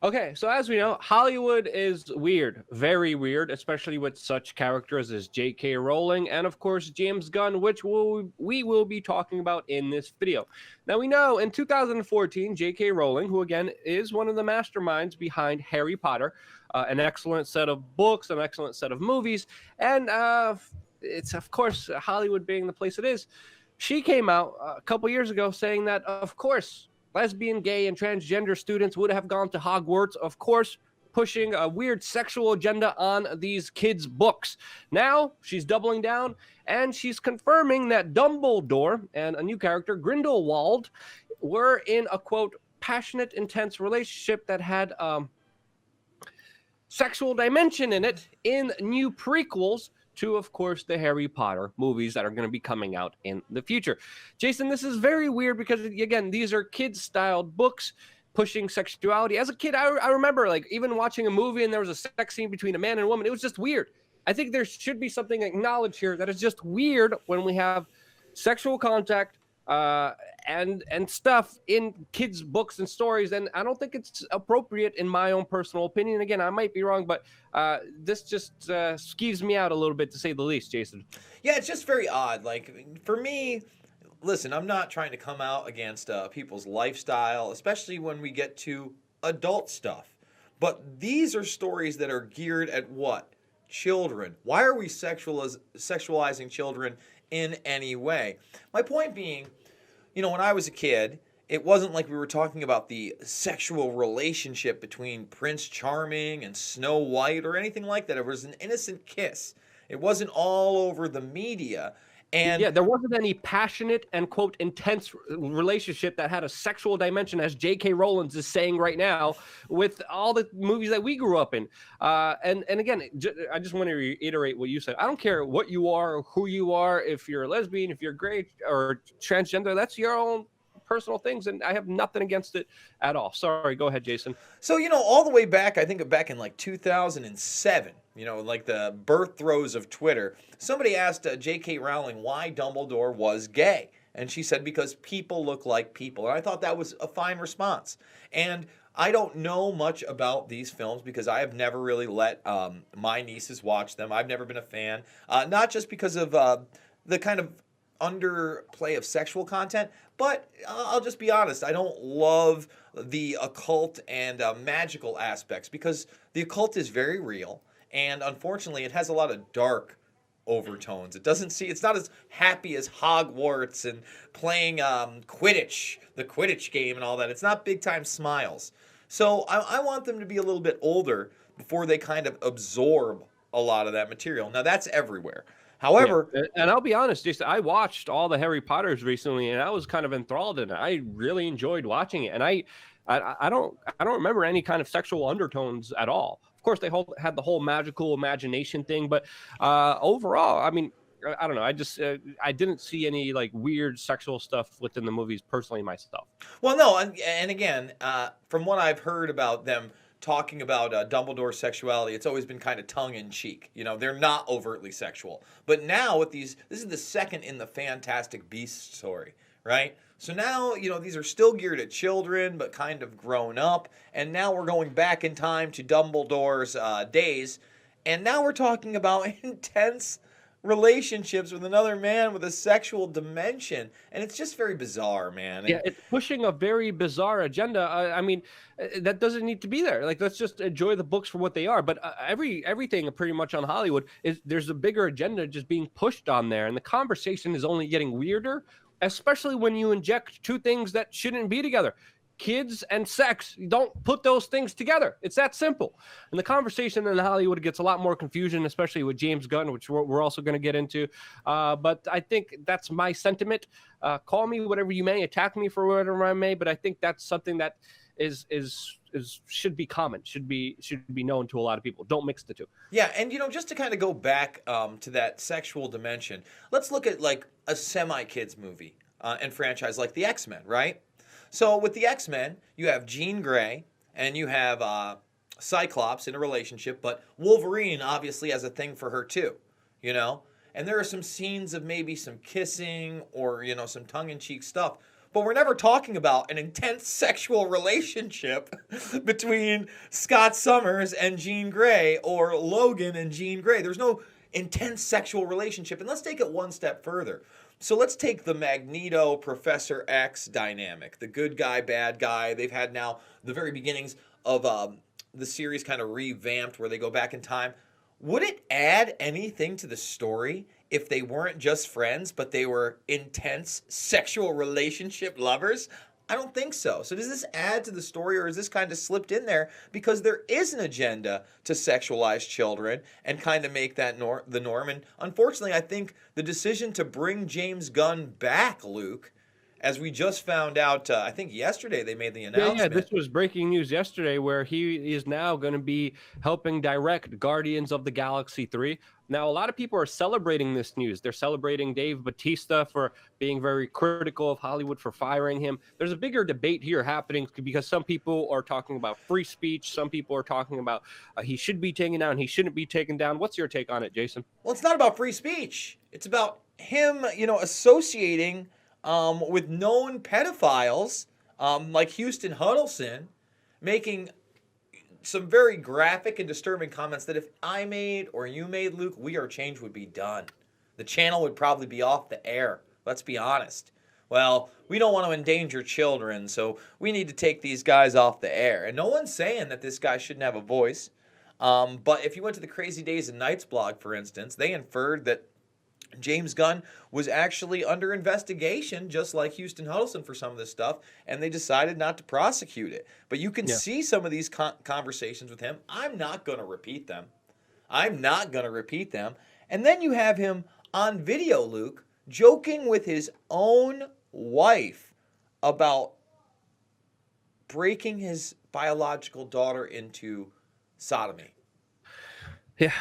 Okay, so as we know, Hollywood is weird, very weird, especially with such characters as J.K. Rowling and, of course, James Gunn, which we will be talking about in this video. Now, we know in 2014, J.K. Rowling, who again is one of the masterminds behind Harry Potter, an excellent set of books, an excellent set of movies, and it's, of course, Hollywood being the place it is. She came out a couple years ago saying that, of course, lesbian, gay, and transgender students would have gone to Hogwarts, of course, pushing a weird sexual agenda on these kids' books. Now she's doubling down and she's confirming that Dumbledore and a new character, Grindelwald, were in a quote, passionate, intense relationship that had sexual dimension in it in new prequels to, of course, the Harry Potter movies that are going to be coming out in the future. Jason, this is very weird because, again, these are kid-styled books pushing sexuality. As a kid, I remember, like, even watching a movie and there was a sex scene between a man and a woman. It was just weird. I think there should be something acknowledged here that is just weird when we have sexual contact uh, and stuff in kids' books and stories, and I don't think it's appropriate in my own personal opinion. Again, I might be wrong, but this just skeeves me out a little bit, to say the least, Jason. Yeah, it's just very odd. Like for me, listen, I'm not trying to come out against people's lifestyle, especially when we get to adult stuff. But these are stories that are geared at what? Children. Why are we sexualizing children in any way? My point being, when I was a kid, it wasn't like we were talking about the sexual relationship between Prince Charming and Snow White or anything like that. It was an innocent kiss. It wasn't all over the media. And Yeah, there wasn't any passionate and quote intense relationship that had a sexual dimension, as J.K. Rowling is saying right now, with all the movies that we grew up in. And again, I just want to reiterate what you said. I don't care what you are, or who you are, if you're a lesbian, if you're gay or transgender. That's your own personal things, and I have nothing against it at all. Sorry, go ahead, Jason. so, all the way back, I think back in like 2007, like the birth throes of Twitter, somebody asked J.K. Rowling why Dumbledore was gay. And she said, because people look like people. And I thought that was a fine response. And I don't know much about these films because I have never really let my nieces watch them. I've never been a fan, not just because of the kind of underplay of sexual content, but I'll just be honest, I don't love the occult and magical aspects because the occult is very real, and unfortunately, it has a lot of dark overtones. It's not as happy as Hogwarts and playing Quidditch, the Quidditch game and all that. It's not big time smiles. So I want them to be a little bit older before they kind of absorb a lot of that material. Now that's everywhere. Yeah, However, and I'll be honest, Jason, I watched all the Harry Potters recently, and I was kind of enthralled in it. I really enjoyed watching it, and I don't remember any kind of sexual undertones at all. Of course, they had the whole magical imagination thing, but overall, I mean, I don't know. I didn't see any like weird sexual stuff within the movies personally myself. well, no, and again, from what I've heard about them talking about Dumbledore's sexuality, it's always been kind of tongue in cheek. They're not overtly sexual. But now with these, this is the second in the Fantastic Beasts story, right? So now, these are still geared at children, but kind of grown up. And now we're going back in time to Dumbledore's days. And now we're talking about intense relationships with another man with a sexual dimension. And it's just very bizarre, man. Yeah, it's pushing a very bizarre agenda. I mean, that doesn't need to be there. Like, let's just enjoy the books for what they are. But everything pretty much on Hollywood is there's a bigger agenda just being pushed on there, and the conversation is only getting weirder, especially when you inject two things that shouldn't be together. Kids and sex, you don't put those things together. It's that simple. And the conversation in Hollywood gets a lot more confusion, especially with James Gunn, which we're also going to get into. But I think that's my sentiment. Call me whatever you may, attack me for whatever I may, but I think that's something that is should be common, should be known to a lot of people. Don't mix the two. Yeah, and just to kind of go back to that sexual dimension, let's look at like a semi-kids movie and franchise like the X-Men, right? So with the X-Men, you have Jean Grey and you have Cyclops in a relationship, but Wolverine obviously has a thing for her too, you know? And there are some scenes of maybe some kissing or, some tongue-in-cheek stuff. but we're never talking about an intense sexual relationship between Scott Summers and Jean Grey or Logan and Jean Grey. There's no intense sexual relationship. And let's take it one step further. So let's take the Magneto Professor X dynamic, the good guy, bad guy. They've had now the very beginnings of the series kind of revamped where they go back in time. Would it add anything to the story if they weren't just friends, but they were intense sexual relationship lovers? I don't think so. So does this add to the story, or is this kind of slipped in there because there is an agenda to sexualize children and kind of make that the norm? And unfortunately, I think the decision to bring James Gunn back, Luke, as we just found out, I think yesterday they made the announcement. Yeah, this was breaking news yesterday where he is now going to be helping direct Guardians of the Galaxy 3. Now, a lot of people are celebrating this news. They're celebrating Dave Bautista for being very critical of Hollywood for firing him. There's a bigger debate here happening because some people are talking about free speech. Some people are talking about he should be taken down. He shouldn't be taken down. What's your take on it, Jason? Well, it's not about free speech. It's about him, associating with known pedophiles like Houston Huddleston, making some very graphic and disturbing comments that if I made or you made, Luke, We Are Change would be done. The channel would probably be off the air. Let's be honest. Well, we don't want to endanger children, so we need to take these guys off the air. And no one's saying that this guy shouldn't have a voice. But if you went to the Crazy Days and Nights blog, for instance, they inferred that James Gunn was actually under investigation, just like Houston Huddleston, for some of this stuff, and they decided not to prosecute it. But you can see some of these conversations with him. I'm not going to repeat them. And then you have him on video, Luke, joking with his own wife about breaking his biological daughter into sodomy. Yeah,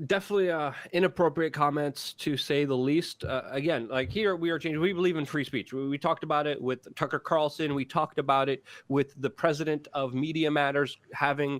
definitely inappropriate comments, to say the least. Again, like here, We Are Changing. We believe in free speech. We talked about it with Tucker Carlson. We talked about it with the president of Media Matters having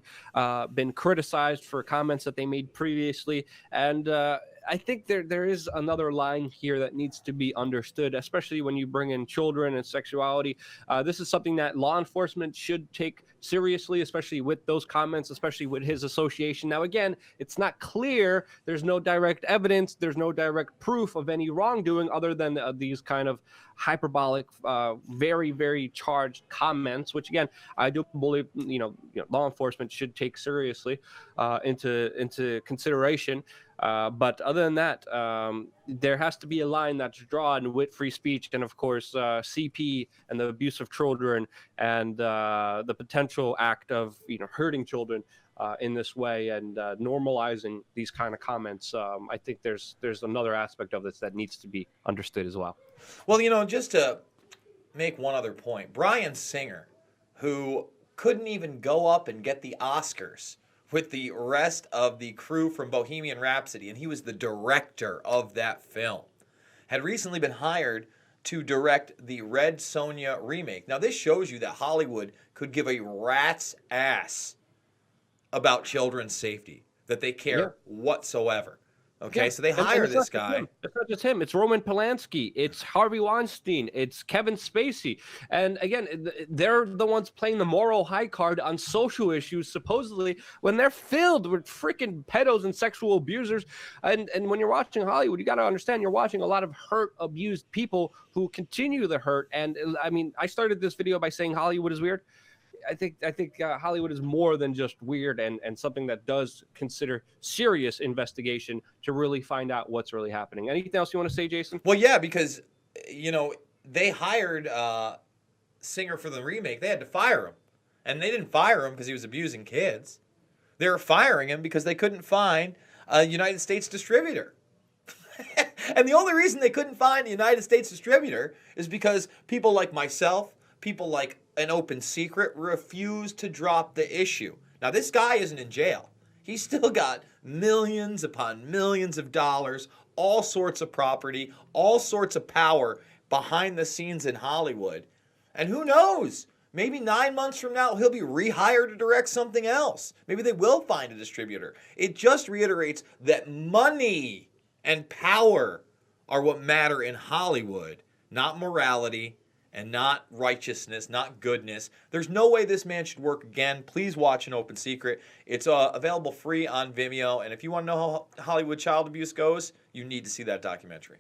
been criticized for comments that they made previously. And I think there is another line here that needs to be understood, especially when you bring in children and sexuality. This is something that law enforcement should take seriously, especially with those comments, especially with his association. Now, again, it's not clear. There's no direct evidence. There's no direct proof of any wrongdoing other than these kind of hyperbolic, very, very charged comments, which, again, I do believe, law enforcement should take seriously into consideration. But other than that, there has to be a line that's drawn with free speech and, of course, CP and the abuse of children and the potential act of hurting children in this way and normalizing these kind of comments. I think there's another aspect of this that needs to be understood as well. Well, just to make one other point, Bryan Singer, who couldn't even go up and get the Oscars with the rest of the crew from Bohemian Rhapsody, and he was the director of that film, had recently been hired to direct the Red Sonja remake. Now, this shows you that Hollywood could give a rat's ass about children's safety, that they care whatsoever. Okay, so they hire this guy. It's not just him. It's Roman Polanski. It's Harvey Weinstein. It's Kevin Spacey. And again, they're the ones playing the moral high card on social issues, supposedly, when they're filled with freaking pedos and sexual abusers. And when you're watching Hollywood, you got to understand you're watching a lot of hurt, abused people who continue the hurt. And I mean, I started this video by saying Hollywood is weird. I think Hollywood is more than just weird and something that does consider serious investigation to really find out what's really happening. Anything else you want to say, Jason? Well, yeah, because, they hired Singer for the remake. They had to fire him. And they didn't fire him because he was abusing kids. They were firing him because they couldn't find a United States distributor. And the only reason they couldn't find a United States distributor is because people like myself, people like An Open Secret, refused to drop the issue. Now, this guy isn't in jail. He's still got millions upon millions of dollars, all sorts of property, all sorts of power behind the scenes in Hollywood. And who knows? Maybe 9 months from now, he'll be rehired to direct something else. Maybe they will find a distributor. It just reiterates that money and power are what matter in Hollywood, not morality and not righteousness, not goodness. There's no way this man should work again. Please watch An Open Secret. It's available free on Vimeo. And if you want to know how Hollywood child abuse goes, you need to see that documentary.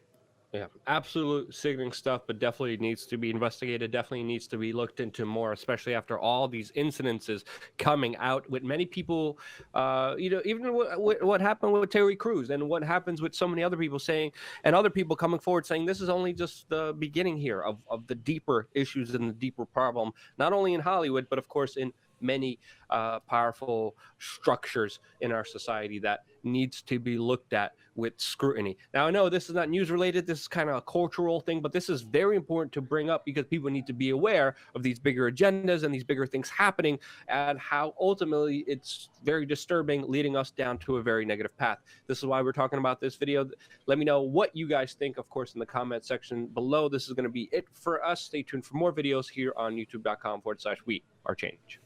Yeah, absolute sickening stuff, but definitely needs to be investigated, definitely needs to be looked into more, especially after all these incidences coming out with many people, even what happened with Terry Crews and what happens with so many other people saying, and other people coming forward saying this is only just the beginning here of the deeper issues and the deeper problem, not only in Hollywood, but of course in many powerful structures in our society that needs to be looked at with scrutiny. Now, I know this is not news related, this is kind of a cultural thing, but this is very important to bring up because people need to be aware of these bigger agendas and these bigger things happening and how ultimately it's very disturbing, leading us down to a very negative path. This is why we're talking about this video. Let me know what you guys think, of course, in the comment section below. This is going to be it for us. Stay tuned for more videos here on youtube.com/we are change.